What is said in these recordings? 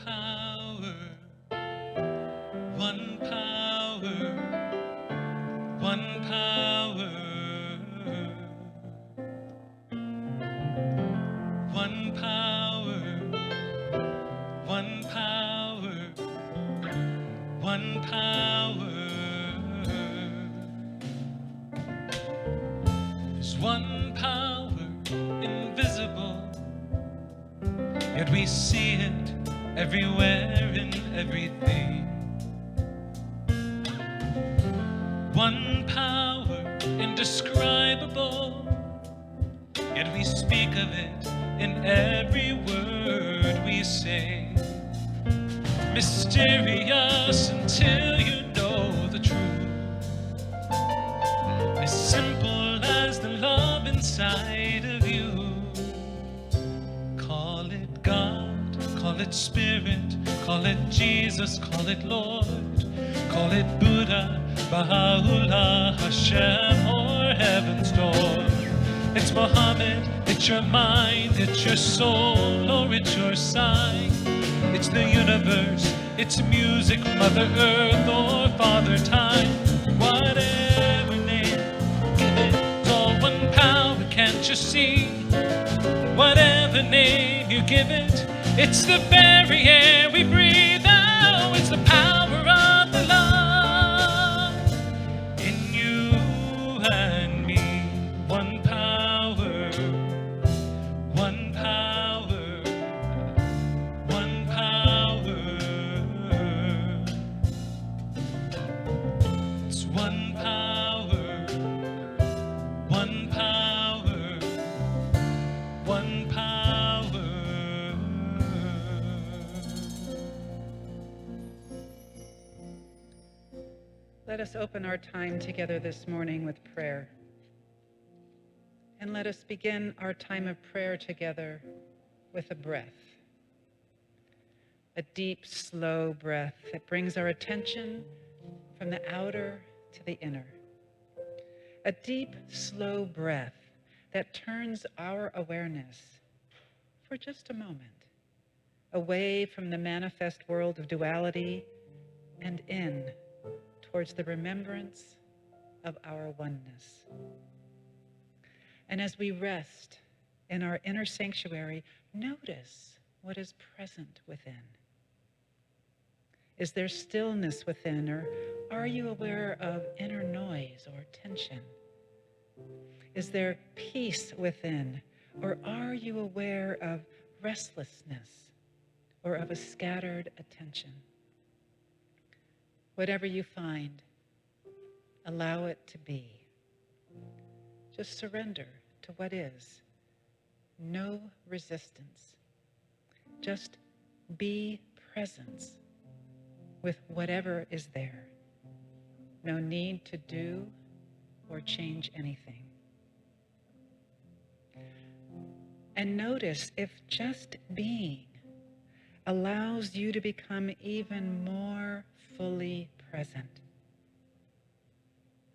power, one power, one power, one power, one power, one power. There's one power invisible, yet we see it everywhere in everything. One power indescribable, yet we speak of it in every word we say. Mysterious until you know the truth. As simple as the love inside of you. Call it God, call it Spirit, call it Jesus, call it Lord, call it Buddha, Baha'u'llah, Hashem, or Heaven's Door. It's Muhammad, it's your mind, it's your soul, or it's your sign. It's the universe, it's music, Mother Earth, or Father Time. Whatever name, give it, it's all one power, can't you see? Whatever name you give it, it's the very air we breathe. Oh, it's the power of the love in you and me. One power, one power, one power. It's one power, one power, one power. Let us open our time together this morning with prayer. And let us begin our time of prayer together with a breath. A deep, slow breath that brings our attention from the outer to the inner. A deep, slow breath that turns our awareness for just a moment away from the manifest world of duality and in towards the remembrance of our oneness. And as we rest in our inner sanctuary, notice what is present within. Is there stillness within, or are you aware of inner noise or tension? Is there peace within, or are you aware of restlessness or of a scattered attention? Whatever you find, allow it to be. Just surrender to what is. No resistance. Just be presence with whatever is there. No need to do or change anything. And notice if just being allows you to become even more fully present.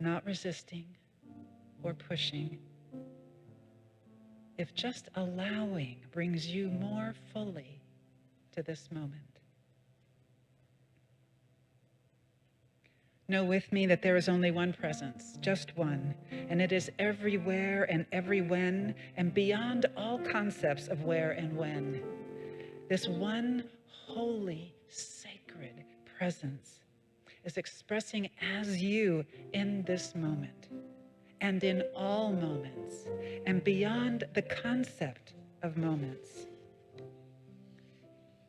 Not resisting or pushing. If just allowing brings you more fully to this moment. Know with me that there is only one presence, just one, and it is everywhere and every when and beyond all concepts of where and when. This one holy, sacred presence is expressing as you in this moment and in all moments and beyond the concept of moments.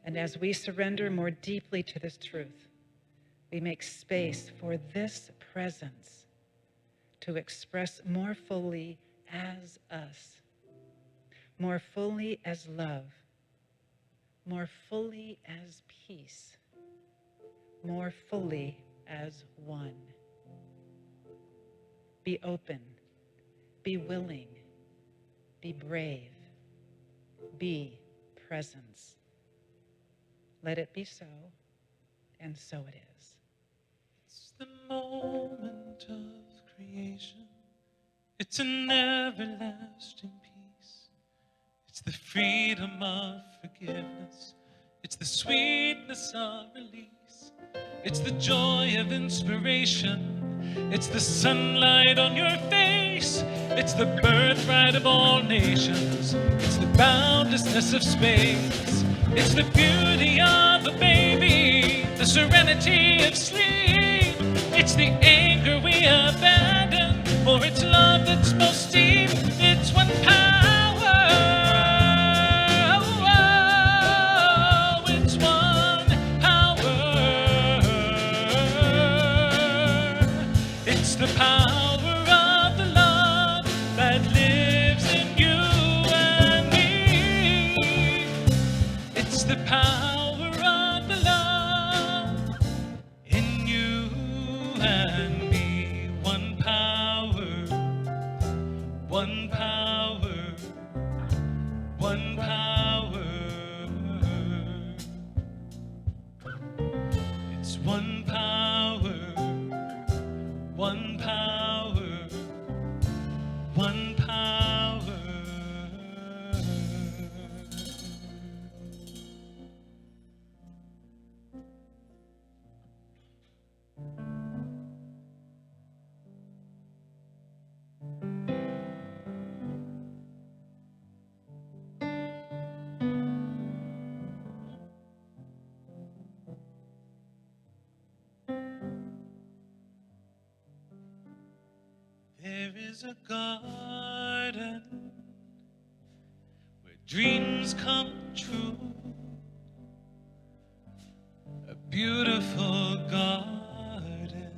And as we surrender more deeply to this truth, we make space for this presence to express more fully as us, more fully as love, more fully as peace, more fully as one. Be open, be willing, be brave, be presence. Let it be so, and so it is. It's the moment of creation. It's an everlasting peace. It's the freedom of forgiveness. It's the sweetness of release. It's the joy of inspiration. It's the sunlight on your face. It's the birthright of all nations. It's the boundlessness of space. It's the beauty of a baby, the serenity of sleep. It's the anger we abandon for its love that's most deep. It's one power. Oh, it's one power. It's the power of the love that lives in you and me. It's the power of the love in you and me. One power, one power, one power. It's one power, one power, one power. There is a garden where dreams come true, a beautiful garden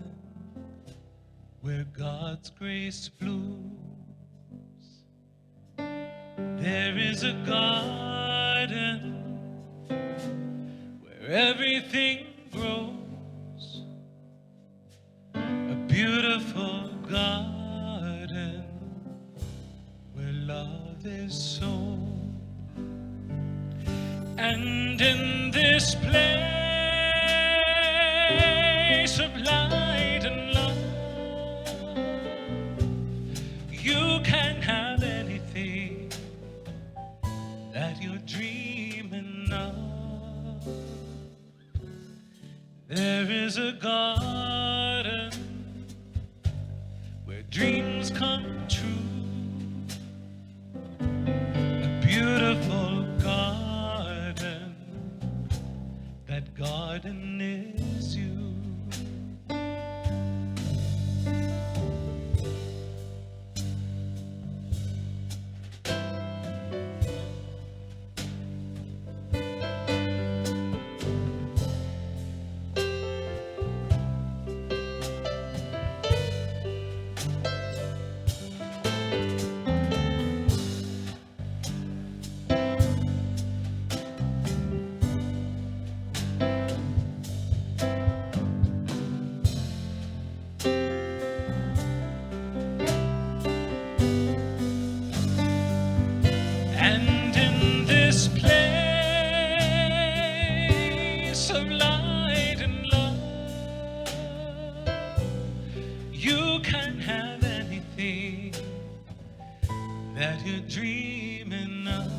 where God's grace blooms. There is a garden where everything grows, a beautiful garden where love is sown. And in this place of light and love, you can have anything that you're dreaming of. There is a garden where dreams come true, a beautiful garden. That garden is you. And in this place of light and love, you can have anything that you're dreaming of.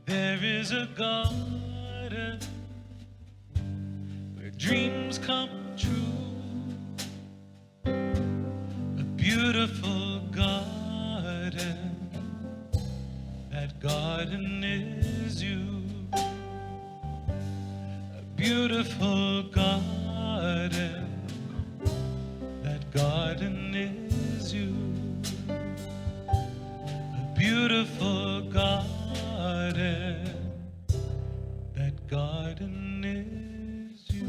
There is a garden where dreams come true, a beautiful garden. That garden is you. A beautiful garden. That garden is you. A beautiful garden. That garden is you.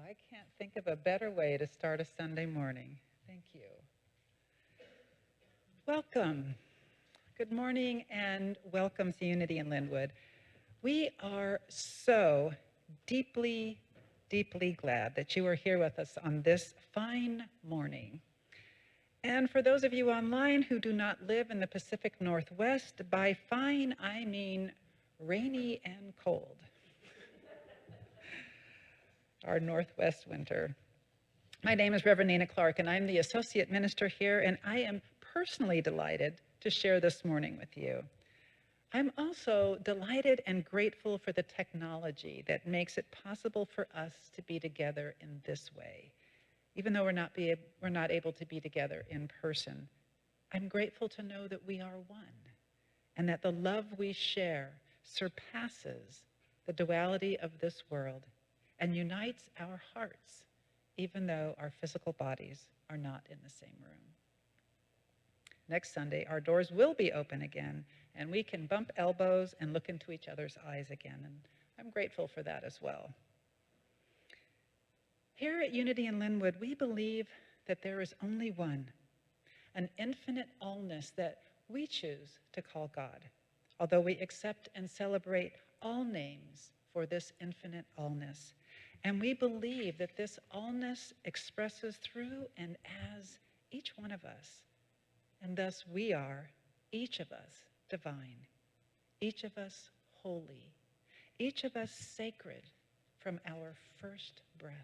I can't think of a better way to start a Sunday morning. Thank you. Welcome. Good morning and welcome to Unity in Lynnwood. We are so deeply, deeply glad that you are here with us on this fine morning. And for those of you online who do not live in the Pacific Northwest, by fine, I mean rainy and cold. Our Northwest winter. My name is Reverend Nina Clark, and I'm the Associate Minister here, and I am personally delighted to share this morning with you. I'm also delighted and grateful for the technology that makes it possible for us to be together in this way. Even though we're not able to be together in person, I'm grateful to know that we are one and that the love we share surpasses the duality of this world and unites our hearts, even though our physical bodies are not in the same room. Next Sunday, our doors will be open again, and we can bump elbows and look into each other's eyes again, and I'm grateful for that as well. Here at Unity in Lynnwood, we believe that there is only one, an infinite allness that we choose to call God, although we accept and celebrate all names for this infinite allness. And we believe that this allness expresses through and as each one of us, and thus we are, each of us, divine, each of us holy, each of us sacred from our first breath.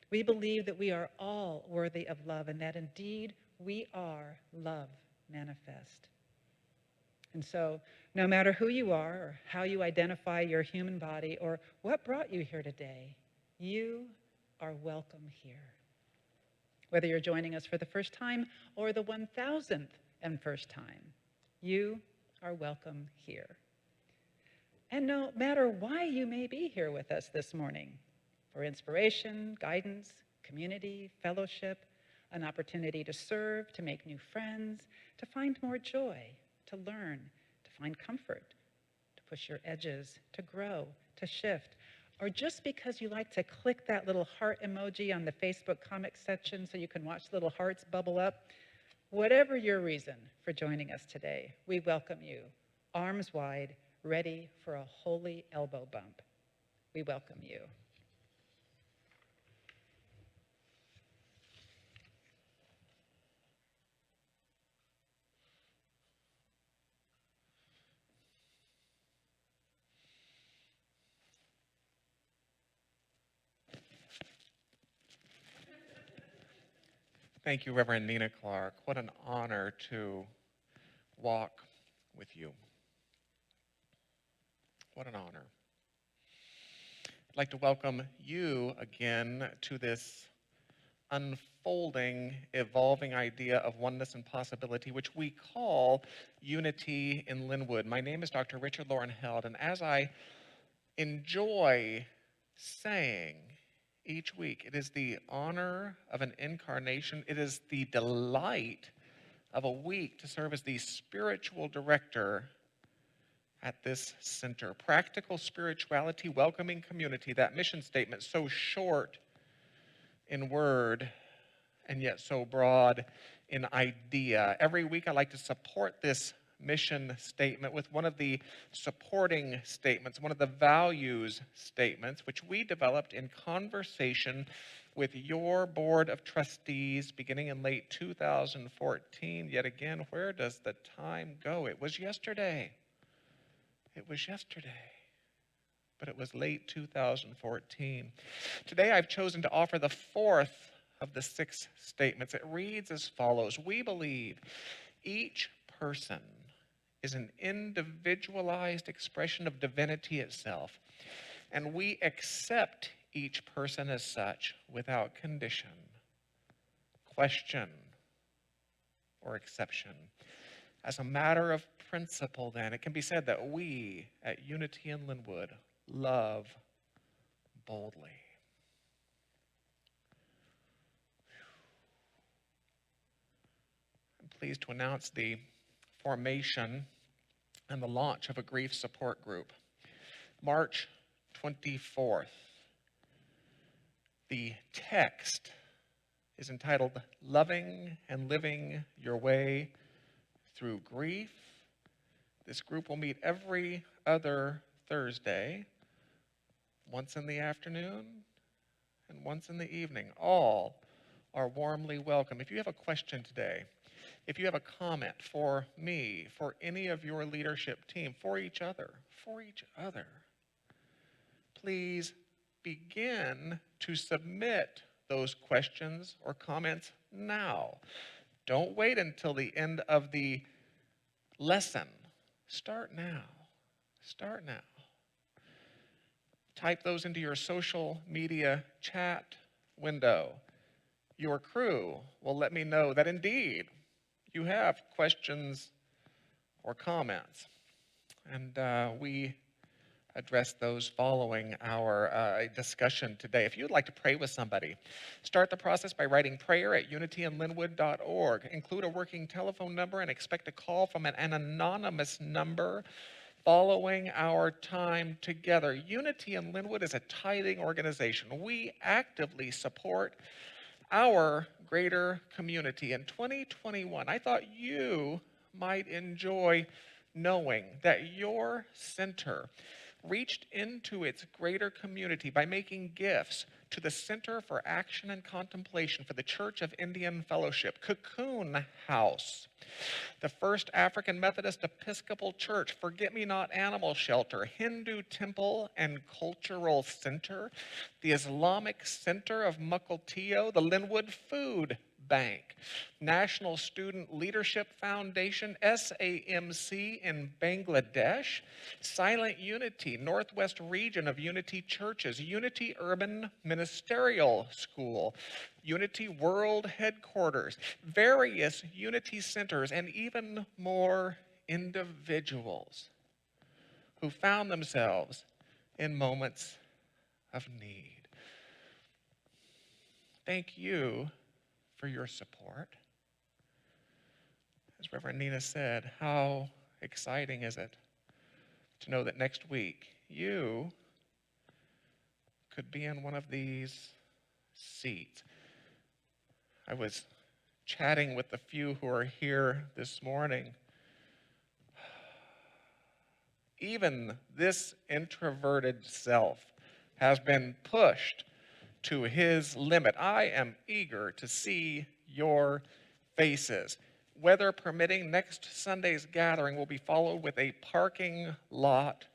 We believe that we are all worthy of love and that indeed we are love manifest. And so no matter who you are or how you identify your human body or what brought you here today, you are welcome here. Whether you're joining us for the first time or the 1,000th and first time, you are welcome here. And no matter why you may be here with us this morning, for inspiration, guidance, community, fellowship, an opportunity to serve, to make new friends, to find more joy, to learn, to find comfort, to push your edges, to grow, to shift, or just because you like to click that little heart emoji on the Facebook comment section so you can watch little hearts bubble up, whatever your reason for joining us today, we welcome you, arms wide, ready for a holy elbow bump. We welcome you. Thank you, Reverend Nina Clark. What an honor to walk with you. What an honor. I'd like to welcome you again to this unfolding, evolving idea of oneness and possibility, which we call Unity in Lynnwood. My name is Dr. Richard Loren Held, and as I enjoy saying each week, it is the honor of an incarnation. It is the delight of a week to serve as the spiritual director at this center. Practical spirituality, welcoming community, that mission statement, so short in word and yet so broad in idea. Every week I like to support this mission statement with one of the supporting statements, one of the values statements, which we developed in conversation with your board of trustees beginning in late 2014. Yet again, where does the time go? It was yesterday. It was yesterday. But it was late 2014. Today I've chosen to offer the fourth of the 6 statements. It reads as follows: we believe each person is an individualized expression of divinity itself, and we accept each person as such without condition, question, or exception. As a matter of principle, then, it can be said that we at Unity in Lynnwood love boldly. I'm pleased to announce the formation and the launch of a grief support group. March 24th. The text is entitled Loving and Living Your Way Through Grief. This group will meet every other Thursday, once in the afternoon and once in the evening. All are warmly welcome. If you have a question today, if you have a comment for me, for any of your leadership team, for each other, please begin to submit those questions or comments now. Don't wait until the end of the lesson. Start now. Start now. Type those into your social media chat window. Your crew will let me know that indeed you have questions or comments. And we address those following our discussion today. If you'd like to pray with somebody, start the process by writing prayer@unityinlynnwood.org. Include a working telephone number and expect a call from an anonymous number following our time together. Unity in Lynnwood is a tithing organization. We actively support our greater community. In 2021, I thought you might enjoy knowing that your center reached into its greater community by making gifts to the Center for Action and Contemplation for the Church of Indian Fellowship, Cocoon House, the First African Methodist Episcopal Church, Forget-Me-Not Animal Shelter, Hindu Temple and Cultural Center, the Islamic Center of Mukilteo, the Lynnwood Food Bank, National Student Leadership Foundation, SAMC in Bangladesh, Silent Unity, Northwest Region of Unity Churches, Unity Urban Ministerial School, Unity World Headquarters, various Unity centers, and even more individuals who found themselves in moments of need. Thank you for your support. As Reverend Nina said, how exciting is it to know that next week you could be in one of these seats. I was chatting with the few who are here this morning. Even this introverted self has been pushed to his limit. I am eager to see your faces. Weather permitting, next Sunday's gathering will be followed with a parking lot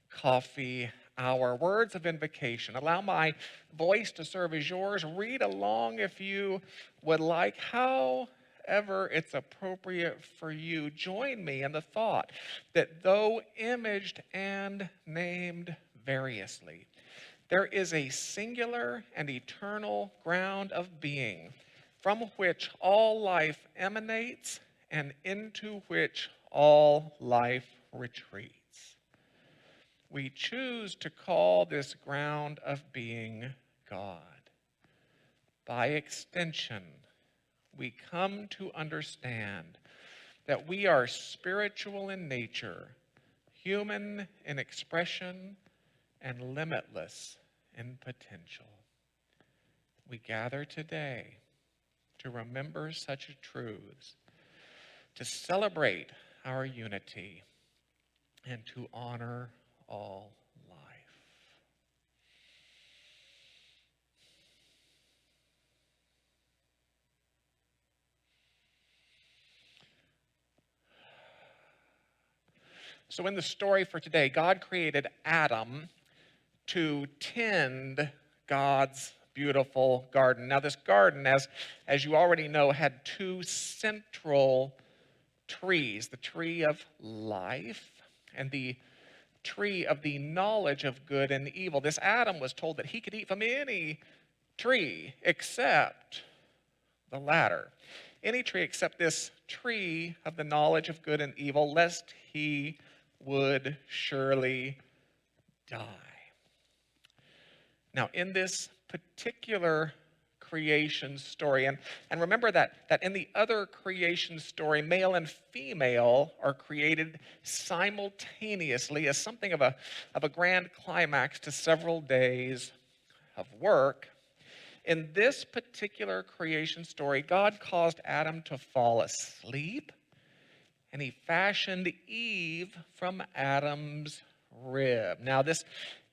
coffee hour. Words of invocation. Allow my voice to serve as yours. Read along if you would like. However it's appropriate for you, join me in the thought that though imaged and named variously, there is a singular and eternal ground of being from which all life emanates and into which all life retreats. We choose to call this ground of being God. By extension, we come to understand that we are spiritual in nature, human in expression, and limitless in potential. We gather today to remember such truths, to celebrate our unity, and to honor all life. So in the story for today, God created Adam to tend God's beautiful garden. Now this garden, as you already know, had two central trees, the tree of life and the tree of the knowledge of good and evil. This Adam was told that he could eat from any tree except the latter. Any tree except this tree of the knowledge of good and evil, lest he would surely die. Now, in this particular creation story, and remember that in the other creation story, male and female are created simultaneously as something of a grand climax to several days of work. In this particular creation story, God caused Adam to fall asleep, and he fashioned Eve from Adam's rib. Now, this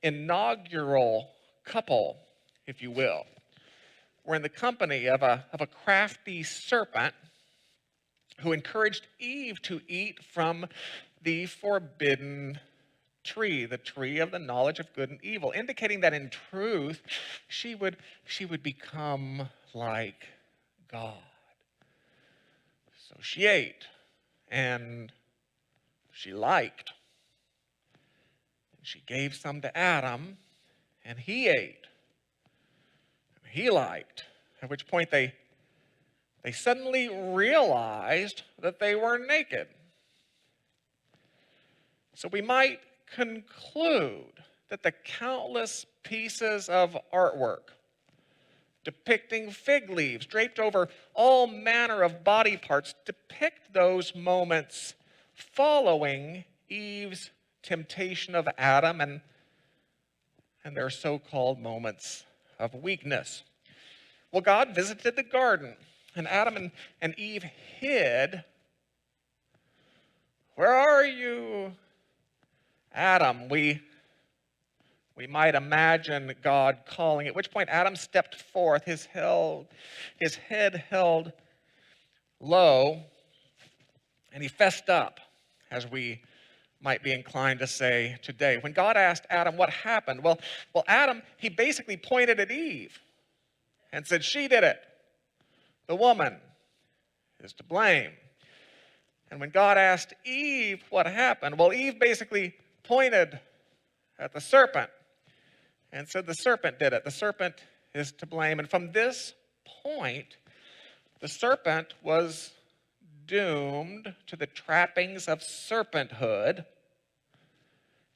inaugural couple if you will. We're in the company of a crafty serpent who encouraged Eve to eat from the forbidden tree, the tree of the knowledge of good and evil, indicating that in truth she would become like God. So she ate, and she liked. She gave some to Adam, and he ate. He liked, at which point they suddenly realized that they were naked. So we might conclude that the countless pieces of artwork depicting fig leaves draped over all manner of body parts depict those moments following Eve's temptation of Adam and their so-called moments of weakness. Well, God visited the garden, and Adam and Eve hid. Where are you, Adam? We might imagine God calling, at which point Adam stepped forth, his head held low, and he fessed up, as we might be inclined to say today. When God asked Adam what happened, well, Adam, he basically pointed at Eve and said, she did it. The woman is to blame. And when God asked Eve what happened, well, Eve basically pointed at the serpent and said, the serpent did it. The serpent is to blame. And from this point, the serpent was doomed to the trappings of serpenthood.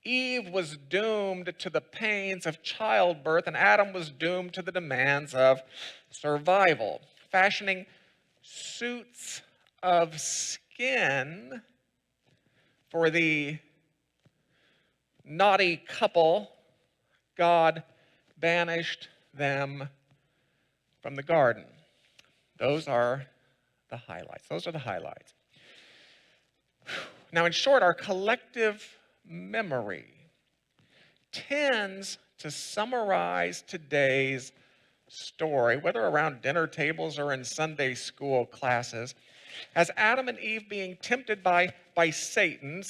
Eve was doomed to the pains of childbirth, and Adam was doomed to the demands of survival, fashioning suits of skin for the naughty couple. God banished them from the garden. Those are the highlights. Now, in short, our collective memory tends to summarize today's story, whether around dinner tables or in Sunday school classes, as Adam and Eve being tempted by Satan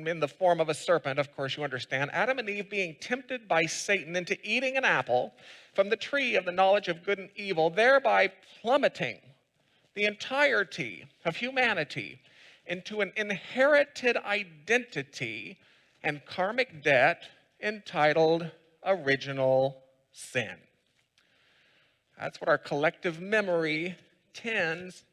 in the form of a serpent, of course you understand, Adam and Eve being tempted by Satan into eating an apple from the tree of the knowledge of good and evil, thereby plummeting the entirety of humanity into an inherited identity and karmic debt entitled original sin. That's what our collective memory tends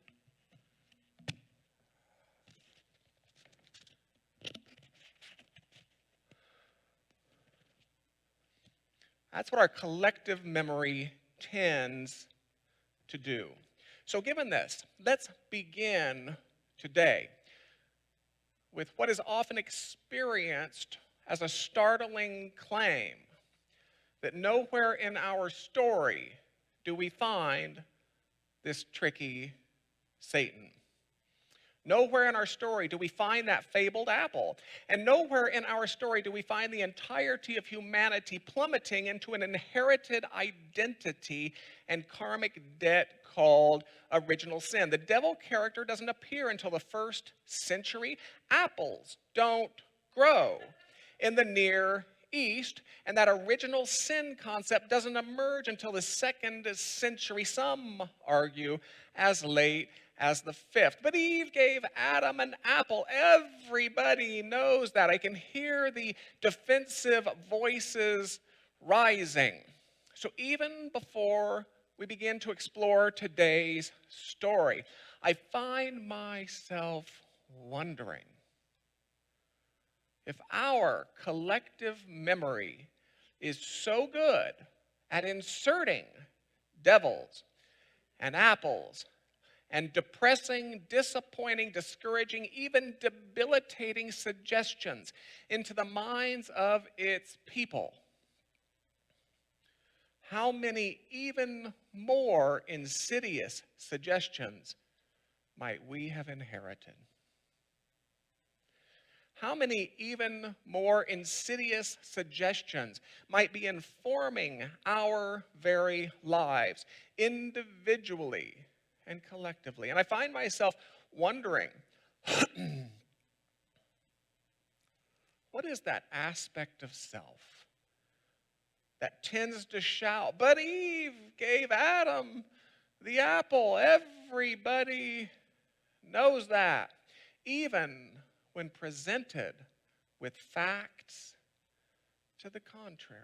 to do. So given this, let's begin today with what is often experienced as a startling claim that nowhere in our story do we find this tricky Satan. Nowhere in our story do we find that fabled apple. And nowhere in our story do we find the entirety of humanity plummeting into an inherited identity and karmic debt called original sin. The devil character doesn't appear until the 1st century. Apples don't grow in the Near East, and that original sin concept doesn't emerge until the 2nd century, some argue as late as the 5th. But Eve gave Adam an apple. Everybody knows that. I can hear the defensive voices rising. So even before we begin to explore today's story, I find myself wondering if our collective memory is so good at inserting devils and apples and depressing, disappointing, discouraging, even debilitating suggestions into the minds of its people, how many even more insidious suggestions might we have inherited? how many even more insidious suggestions might be informing our very lives, individually and collectively. And I find myself wondering, what is that aspect of self that tends to shout, but Eve gave Adam the apple? Everybody knows that, even when presented with facts to the contrary.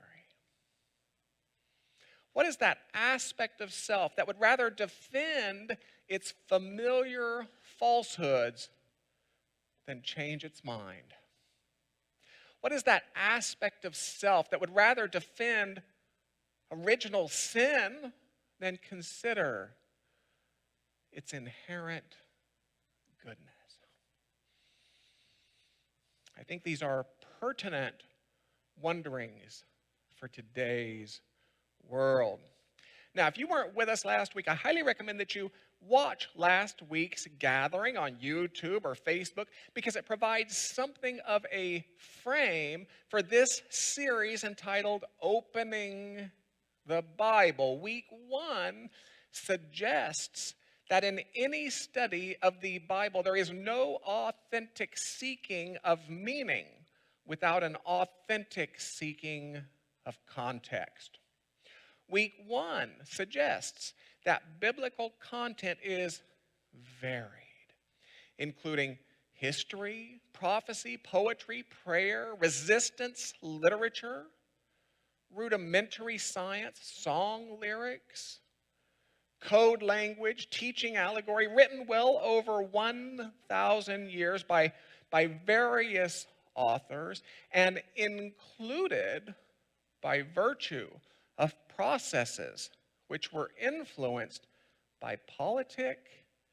What is that aspect of self that would rather defend its familiar falsehoods than change its mind? What is that aspect of self that would rather defend original sin than consider its inherent goodness? I think these are pertinent wonderings for today's world. Now, if you weren't with us last week, I highly recommend that you watch last week's gathering on YouTube or Facebook, because it provides something of a frame for this series entitled Opening the Bible. Week 1 suggests that in any study of the Bible, there is no authentic seeking of meaning without an authentic seeking of context. Week 1 suggests that biblical content is varied, including history, prophecy, poetry, prayer, resistance, literature, rudimentary science, song lyrics, code language, teaching allegory, written well over 1,000 years by various authors, and included by virtue of processes which were influenced by politic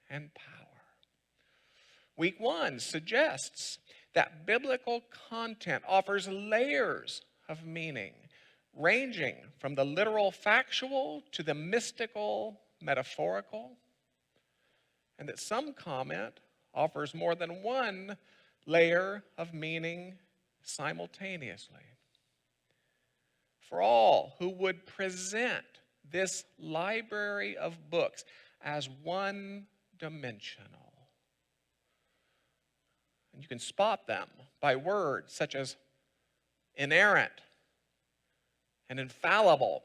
and power. Week 1 suggests that biblical content offers layers of meaning, ranging from the literal factual to the mystical metaphorical, and that some comment offers more than one layer of meaning simultaneously. For all who would present this library of books as one-dimensional, and you can spot them by words such as inerrant and infallible.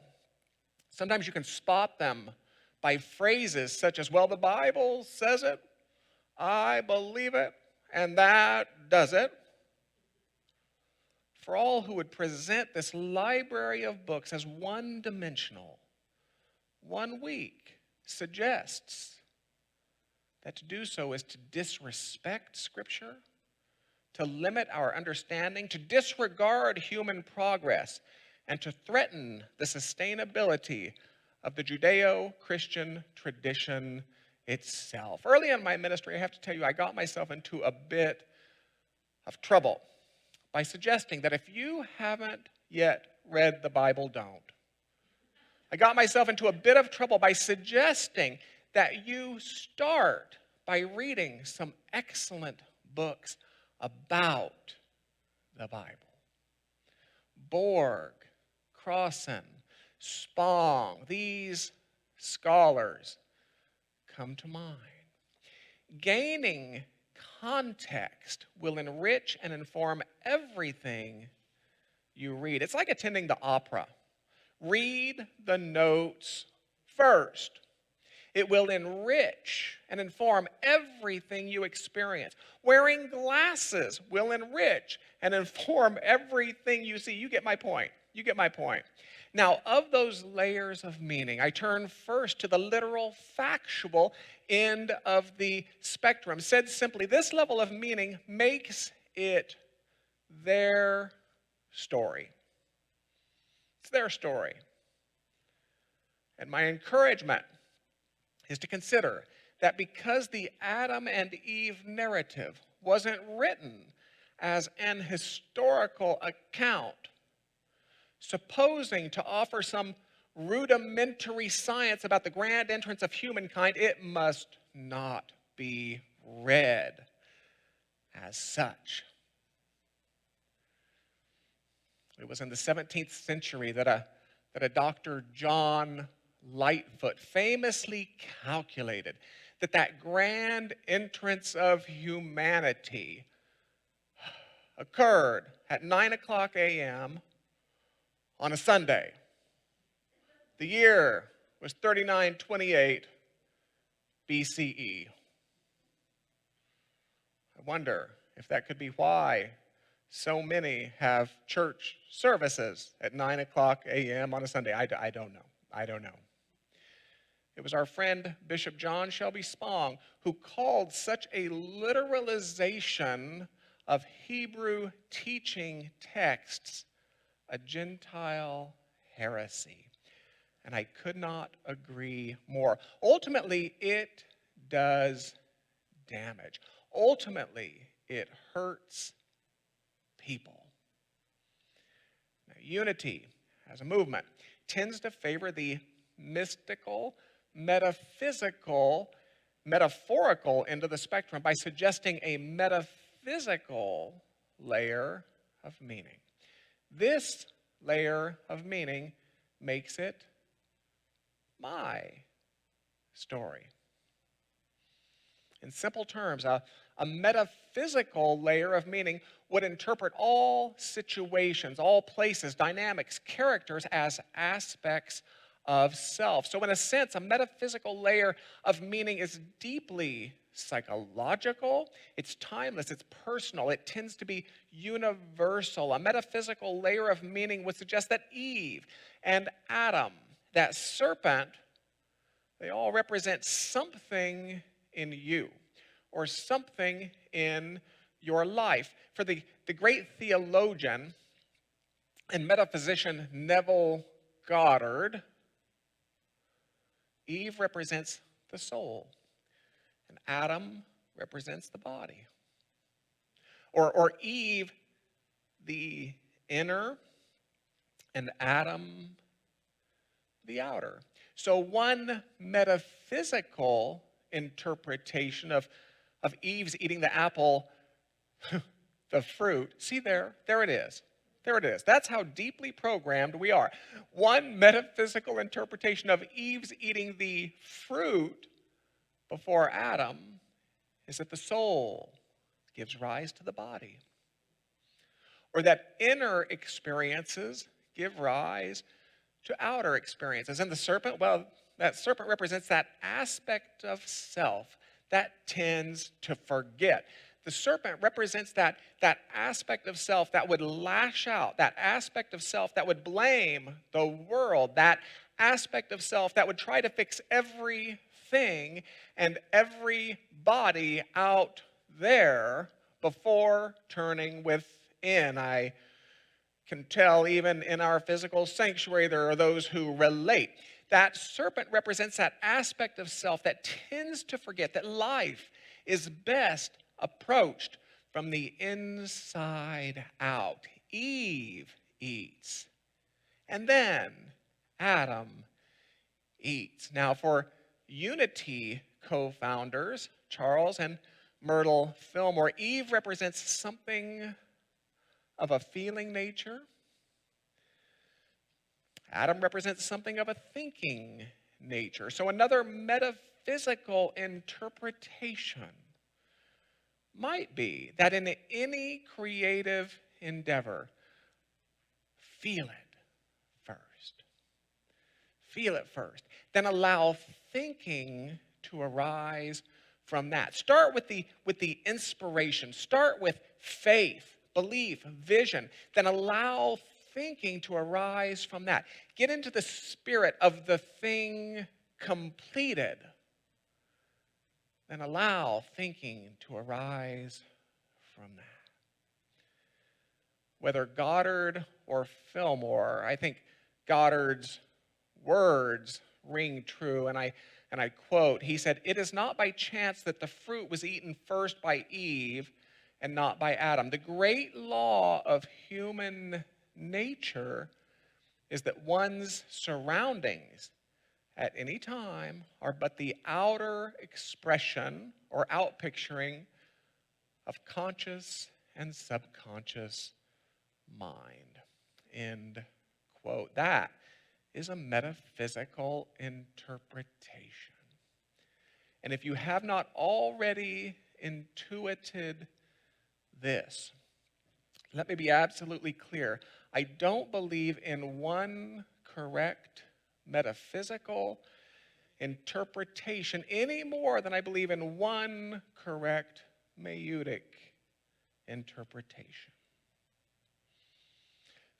Sometimes you can spot them by phrases such as, well, the Bible says it, I believe it, and that does it. For all who would present this library of books as one-dimensional, 1 week suggests that to do so is to disrespect Scripture, to limit our understanding, to disregard human progress, and to threaten the sustainability of the Judeo-Christian tradition itself. Early in my ministry, I have to tell you, I got myself into a bit of trouble by suggesting that if you haven't yet read the Bible, don't. I got myself into a bit of trouble by suggesting that you start by reading some excellent books about the Bible. Borg, Crossan, Spong, these scholars come to mind. Gaining context will enrich and inform everything you read. It's like attending the opera. Read the notes first. It will enrich and inform everything you experience. Wearing glasses will enrich and inform everything you see. You get my point. You get my point. Now, of those layers of meaning, I turn first to the literal, factual end of the spectrum. Said simply, this level of meaning makes it their story. It's their story. And my encouragement is to consider that because the Adam and Eve narrative wasn't written as an historical account, supposing to offer some rudimentary science about the grand entrance of humankind, it must not be read as such. It was in the 17th century that a Dr. John Lightfoot famously calculated that grand entrance of humanity occurred at 9 o'clock a.m. on a Sunday. The year was 3928 BCE. I wonder if that could be why so many have church services at 9 o'clock a.m. on a Sunday. I don't know. I don't know. It was our friend Bishop John Shelby Spong who called such a literalization of Hebrew teaching texts a Gentile heresy. And I could not agree more. Ultimately, it does damage. Ultimately, it hurts people. Now, unity as a movement tends to favor the mystical, metaphysical, metaphorical end of the spectrum by suggesting a metaphysical layer of meaning. This layer of meaning makes it my story. In simple terms, a metaphysical layer of meaning would interpret all situations, all places, dynamics, characters as aspects of self. So in a sense, a metaphysical layer of meaning is deeply psychological, it's timeless, it's personal, it tends to be universal. A metaphysical layer of meaning would suggest that Eve and Adam, that serpent, they all represent something in you or something in your life. For the great theologian and metaphysician Neville Goddard, Eve represents the soul, and Adam represents the body. Or Eve, the inner, and Adam, the outer. So one metaphysical interpretation of Eve's eating the apple, the fruit, see there it is. There it is. That's how deeply programmed we are. One metaphysical interpretation of Eve's eating the fruit before Adam is that the soul gives rise to the body. Or that inner experiences give rise to outer experiences. And the serpent, well, that serpent represents that aspect of self that tends to forget. The serpent represents that aspect of self that would lash out, that aspect of self that would blame the world, that aspect of self that would try to fix everything and everybody out there before turning within. I can tell even in our physical sanctuary there are those who relate. That serpent represents that aspect of self that tends to forget that life is best approached from the inside out. Eve eats, and then Adam eats. Now, for Unity co-founders, Charles and Myrtle Fillmore, Eve represents something of a feeling nature. Adam represents something of a thinking nature. So another metaphysical interpretation might be that in any creative endeavor, feel it first. Feel it first. Then allow thinking to arise from that. Start with the inspiration. Start with faith, belief, vision. Then allow thinking to arise from that. Get into the spirit of the thing completed. Then allow thinking to arise from that. Whether Goddard or Fillmore, I think Goddard's words ring true, and I quote, he said, "It is not by chance that the fruit was eaten first by Eve and not by Adam. The great law of human nature is that one's surroundings at any time are but the outer expression or outpicturing of conscious and subconscious mind." End quote. That is a metaphysical interpretation. And if you have not already intuited this, let me be absolutely clear. I don't believe in one correct metaphysical interpretation any more than I believe in one correct maieutic interpretation.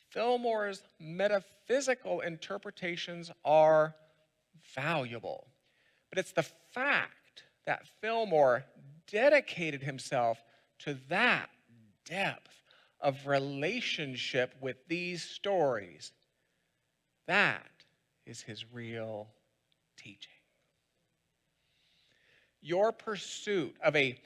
Fillmore's metaphysical interpretations are valuable, but it's the fact that Fillmore dedicated himself to that depth of relationship with these stories. That is his real teaching. Your pursuit of a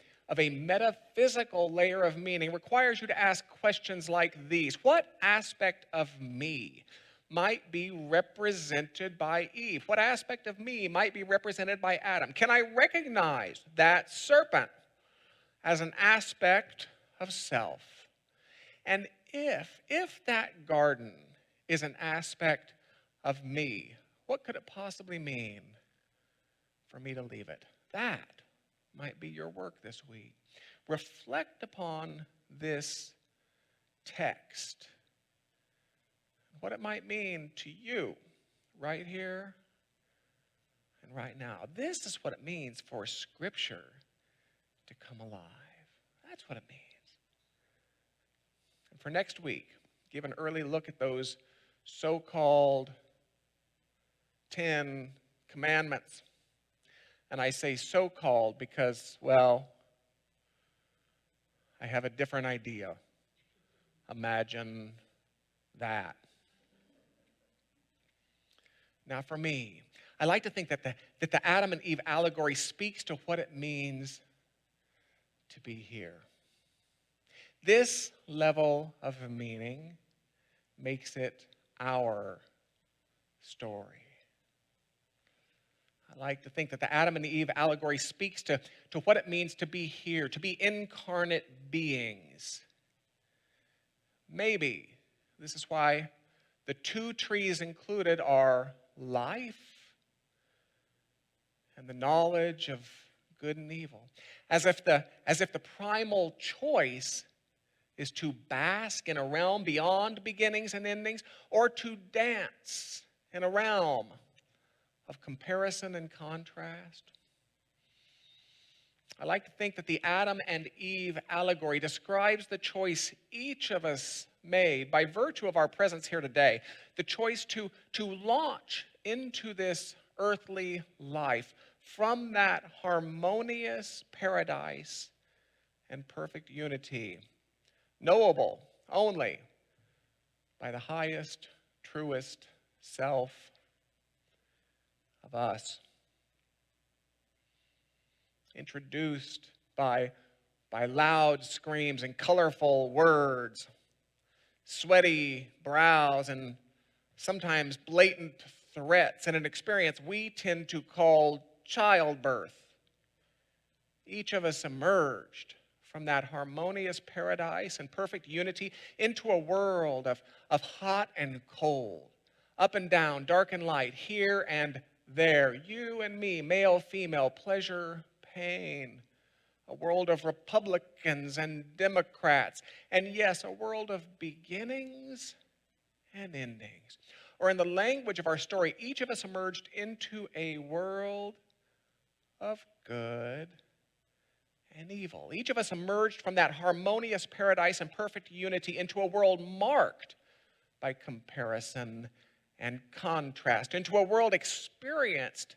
metaphysical layer of meaning requires you to ask questions like these. What aspect of me might be represented by Eve? What aspect of me might be represented by Adam? Can I recognize that serpent as an aspect of self? And if that garden is an aspect of me, what could it possibly mean for me to leave it? That might be your work this week. Reflect upon this text, what it might mean to you right here and right now. This is what it means for Scripture to come alive. That's what it means. And for next week, give an early look at those so-called 10 commandments. And I say so-called because, well, I have a different idea. Imagine that. Now for me, I like to think that the Adam and Eve allegory speaks to what it means to be here. This level of meaning makes it our story. I like to think that the Adam and Eve allegory speaks to what it means to be here, to be incarnate beings. Maybe this is why the two trees included are life and the knowledge of good and evil. As if the primal choice is to bask in a realm beyond beginnings and endings, or to dance in a realm of comparison and contrast. I like to think that the Adam and Eve allegory describes the choice each of us made by virtue of our presence here today, the choice to launch into this earthly life from that harmonious paradise and perfect unity, knowable only by the highest, truest self of us, introduced by loud screams and colorful words, sweaty brows, and sometimes blatant threats, and an experience we tend to call childbirth. Each of us emerged from that harmonious paradise and perfect unity into a world of hot and cold, up and down, dark and light, here and there, you and me, male, female, pleasure, pain, a world of Republicans and Democrats, and yes, a world of beginnings and endings. Or in the language of our story, each of us emerged into a world of good and evil. Each of us emerged from that harmonious paradise and perfect unity into a world marked by comparison and contrast, into a world experienced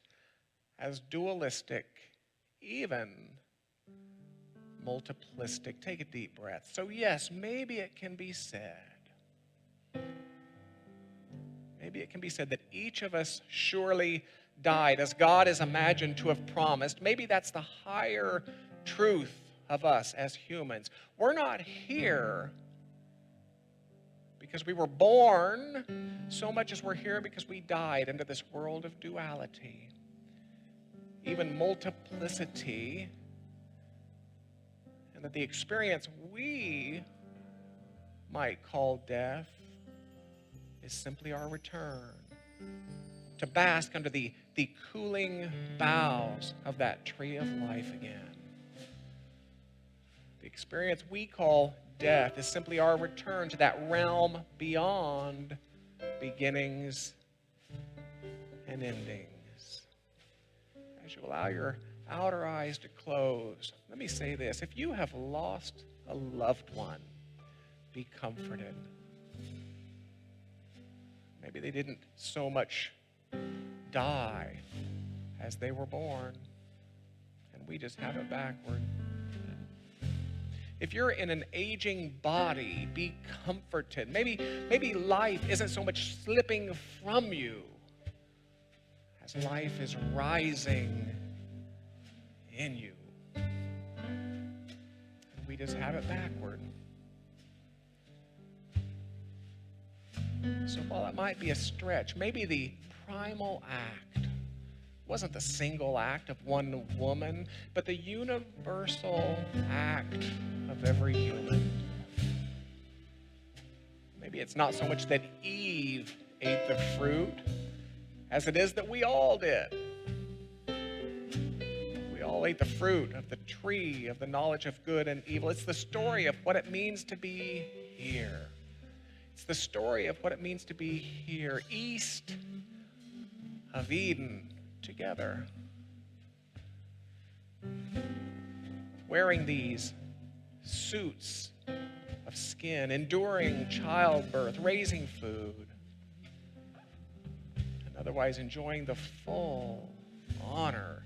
as dualistic, even multiplistic. Take a deep breath. So yes, maybe it can be said that each of us surely died as God is imagined to have promised. Maybe that's the higher truth of us as humans. We're not here because we were born so much as we're here because we died into this world of duality, even multiplicity, and that the experience we might call death is simply our return to bask under the cooling boughs of that tree of life again. The experience we call death is simply our return to that realm beyond beginnings and endings. As you allow your outer eyes to close, let me say this. If you have lost a loved one, be comforted. Maybe they didn't so much die as they were born, and we just have it backward. If you're in an aging body, be comforted. Maybe life isn't so much slipping from you as life is rising in you. And we just have it backward. So while it might be a stretch, maybe the primal act wasn't the single act of one woman, but the universal act of every human. Maybe it's not so much that Eve ate the fruit as it is that we all did. We all ate the fruit of the tree of the knowledge of good and evil. It's the story of what it means to be here. It's the story of what it means to be here, east of Eden, together. Wearing these suits of skin, enduring childbirth, raising food, and otherwise enjoying the full honor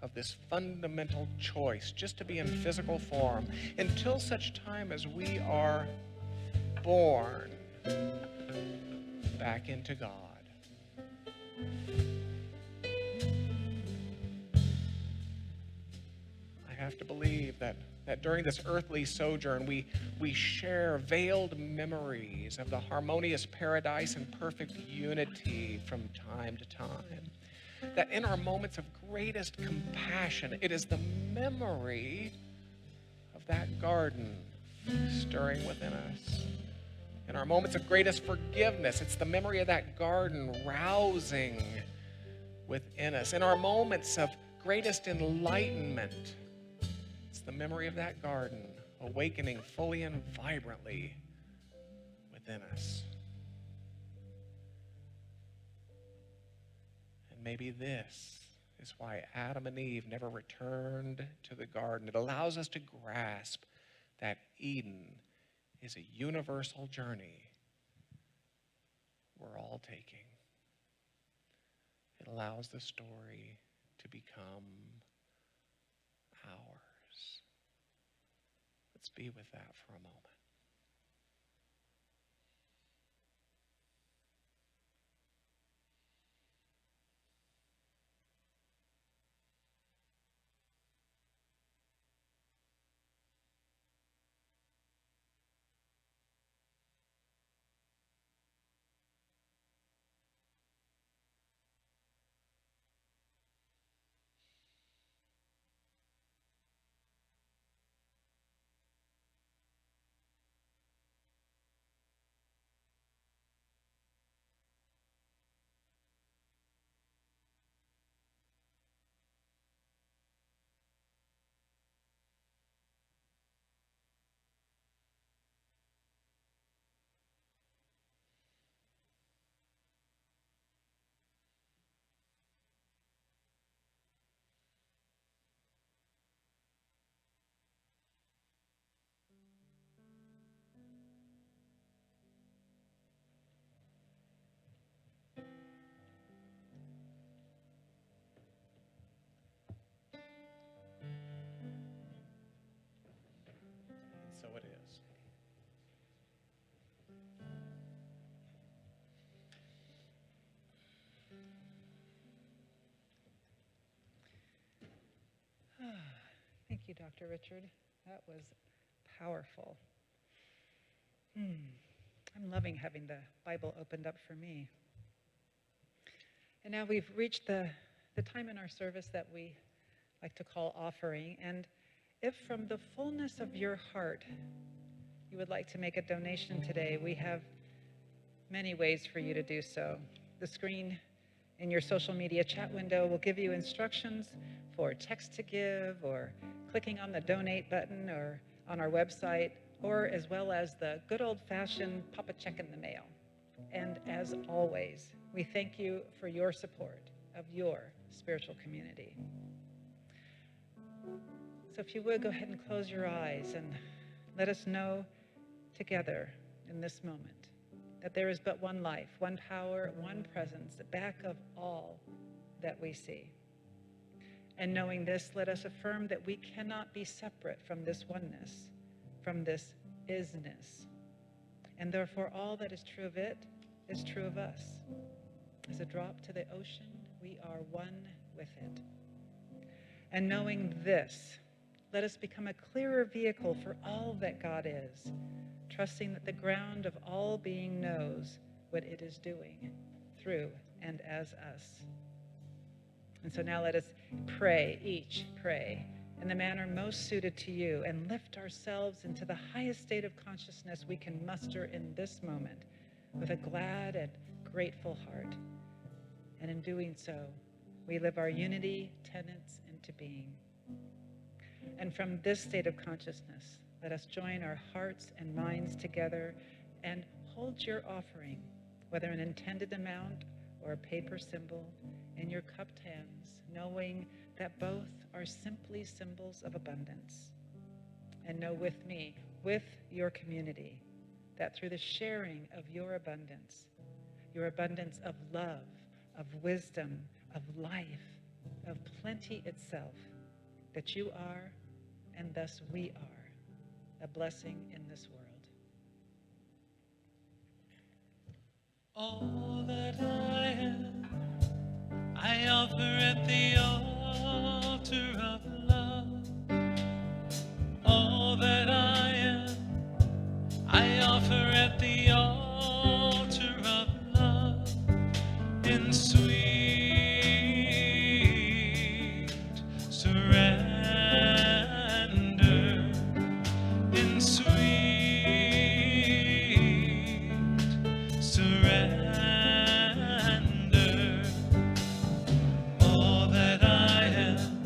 of this fundamental choice just to be in physical form until such time as we are born back into God. I have to believe that during this earthly sojourn, we share veiled memories of the harmonious paradise and perfect unity from time to time. That in our moments of greatest compassion, it is the memory of that garden stirring within us. In our moments of greatest forgiveness, it's the memory of that garden rousing within us. In our moments of greatest enlightenment, it's the memory of that garden awakening fully and vibrantly within us. And maybe this is why Adam and Eve never returned to the garden. It allows us to grasp that Eden is a universal journey we're all taking. It allows the story to become ours. Let's be with that for a moment. So it is. Thank you, Dr. Richard. That was powerful. I'm loving having the Bible opened up for me. And now we've reached the time in our service that we like to call offering. And if from the fullness of your heart you would like to make a donation today, we have many ways for you to do so. The screen in your social media chat window will give you instructions for text to give, or clicking on the donate button, or on our website, or as well as the good old-fashioned pop a check in the mail. And as always, we thank you for your support of your spiritual community. So if you would, go ahead and close your eyes and let us know together in this moment that there is but one life, one power, one presence, the back of all that we see. And knowing this, let us affirm that we cannot be separate from this oneness, from this isness. And therefore, all that is true of it is true of us. As a drop to the ocean, we are one with it. And knowing this, let us become a clearer vehicle for all that God is, trusting that the ground of all being knows what it is doing through and as us. And so now let us pray, each pray, in the manner most suited to you, and lift ourselves into the highest state of consciousness we can muster in this moment with a glad and grateful heart. And in doing so, we live our unity tenets into being. And from this state of consciousness, let us join our hearts and minds together and hold your offering, whether an intended amount or a paper symbol, in your cupped hands, knowing that both are simply symbols of abundance. And know with me, with your community, that through the sharing of your abundance of love, of wisdom, of life, of plenty itself, that you are, and thus we are, a blessing in this world. All that I am, I offer at the altar of love. All that I am, I offer at the altar of love. In sweet surrender, in sweet surrender. All that I am,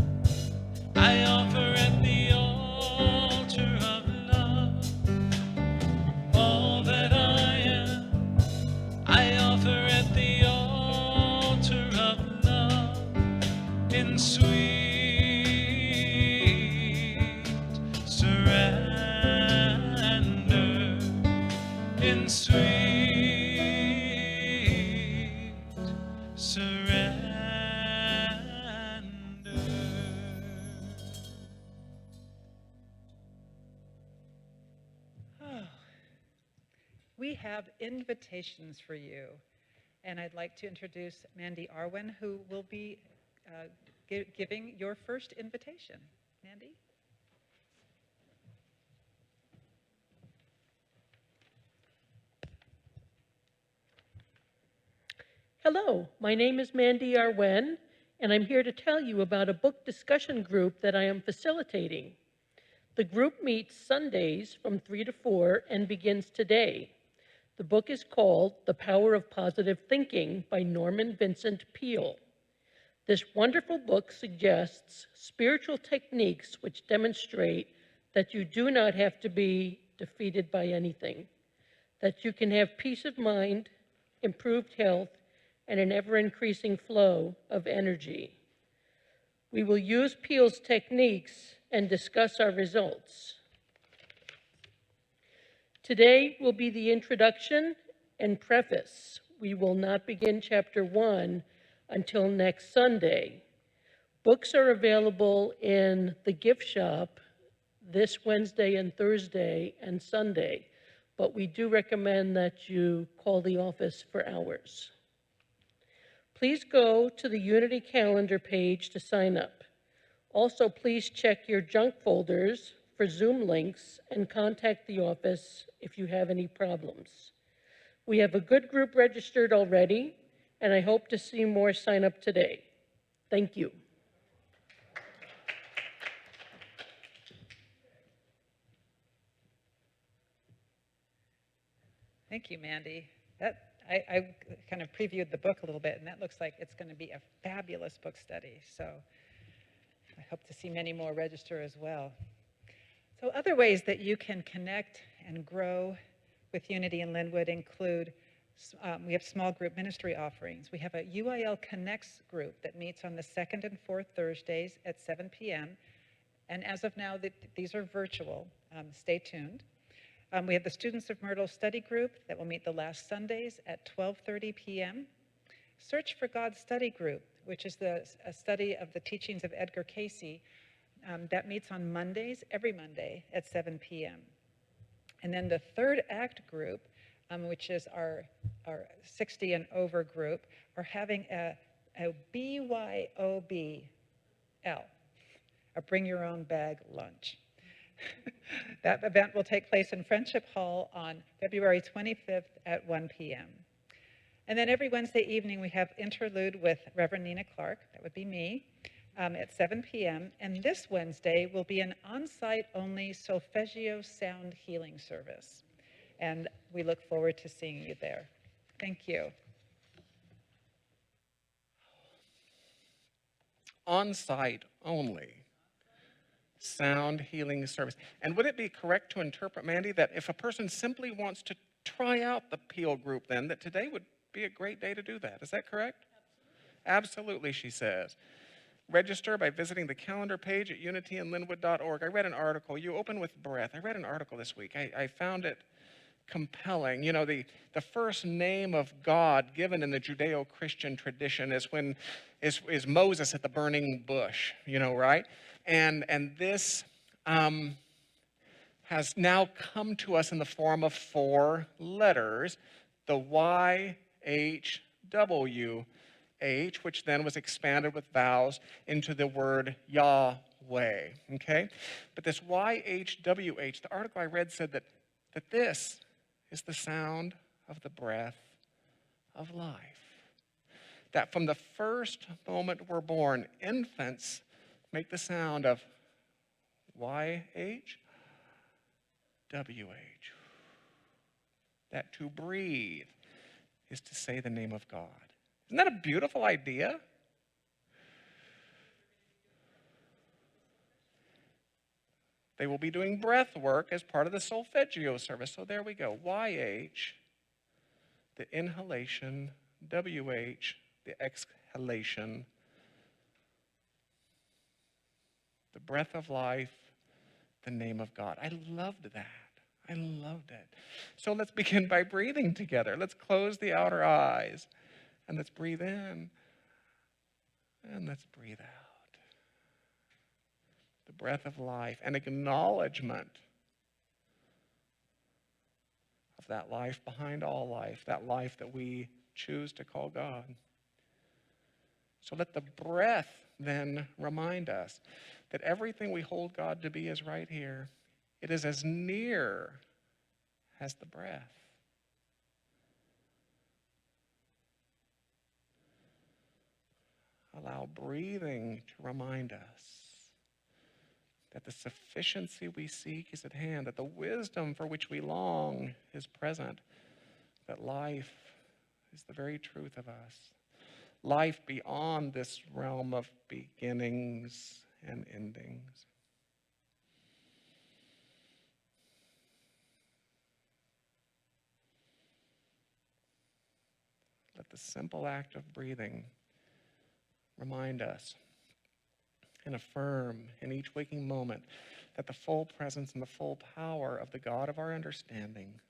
I offer at the altar of love. All that I am, I offer at the altar of love. In sweet surrender, in sweet surrender. We have invitations for you, and I'd like to introduce Mandy Arwen, who will be giving your first invitation. Mandy? Hello, my name is Mandy Arwen, and I'm here to tell you about a book discussion group that I am facilitating. The group meets Sundays from 3 to 4 and begins today. The book is called The Power of Positive Thinking by Norman Vincent Peale. This wonderful book suggests spiritual techniques which demonstrate that you do not have to be defeated by anything, that you can have peace of mind, improved health, and an ever-increasing flow of energy. We will use Peale's techniques and discuss our results. Today will be the introduction and preface. We will not begin chapter 1 until next Sunday. Books are available in the gift shop this Wednesday and Thursday and Sunday, but we do recommend that you call the office for hours. Please go to the Unity calendar page to sign up. Also, please check your junk folders for Zoom links and contact the office if you have any problems. We have a good group registered already, and I hope to see more sign up today. Thank you. Thank you, Mandy. That I kind of previewed the book a little bit, and that looks like it's going to be a fabulous book study. So I hope to see many more register as well. So other ways that you can connect and grow with Unity in Lynnwood include, we have small group ministry offerings. We have a UIL Connects group that meets on the second and fourth Thursdays at 7 p.m. And as of now, these are virtual. Stay tuned. We have the Students of Myrtle Study Group that will meet the last Sundays at 12:30 p.m. Search for God Study Group, which is a study of the teachings of Edgar Cayce, that meets on Mondays, every Monday at 7 p.m. And then the Third Act group, which is our 60 and over group, are having a BYOBL, a Bring Your Own Bag lunch. That event will take place in Friendship Hall on February 25th at 1 p.m. And then every Wednesday evening, we have Interlude with Reverend Nina Clark, that would be me, at 7 p.m. And this Wednesday will be an on-site only solfeggio sound healing service. And we look forward to seeing you there. Thank you. On-site only sound healing service. And would it be correct to interpret, Mandy, that if a person simply wants to try out the Peel group, then that today would be a great day to do that? Is that correct? Absolutely, she says. Register by visiting the calendar page at unityinlynnwood.org. I read an article. You open with breath. I read an article this week. I found it compelling. You know, the first name of God given in the Judeo-Christian tradition is Moses at the burning bush, you know, right? And this has now come to us in the form of 4 letters, the YHWH, which then was expanded with vowels into the word Yahweh, okay? But this YHWH, the article I read said that this is the sound of the breath of life. That from the first moment we're born, infants make the sound of YHWH. That to breathe is to say the name of God. Isn't that a beautiful idea? They will be doing breath work as part of the solfeggio service. So there we go. YH, the inhalation, WH, the exhalation, the breath of life, the name of God. I loved that. I loved it. So let's begin by breathing together. Let's close the outer eyes and let's breathe in and let's breathe out. The breath of life, an acknowledgement of that life behind all life, that life that we choose to call God. So let the breath then remind us that everything we hold God to be is right here. It is as near as the breath. Allow breathing to remind us that the sufficiency we seek is at hand, that the wisdom for which we long is present, that life is the very truth of us. Life beyond this realm of beginnings and endings. Let the simple act of breathing remind us and affirm in each waking moment that the full presence and the full power of the God of our understanding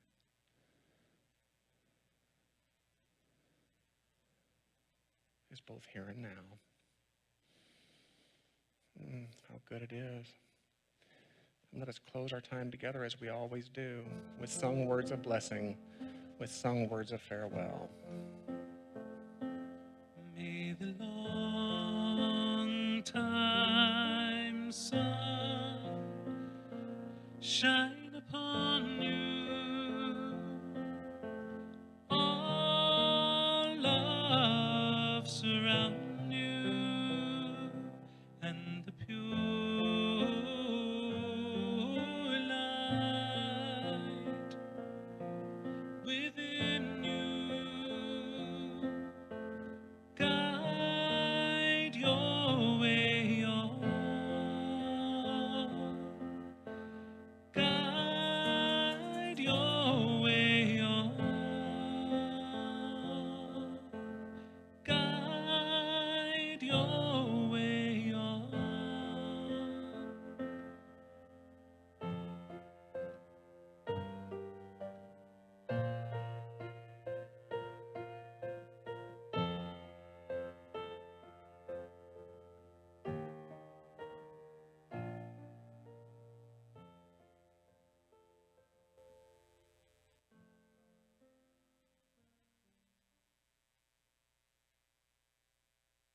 is both here and now. How good it is. And let us close our time together as we always do, with sung words of blessing, with sung words of farewell. May the long time sun shine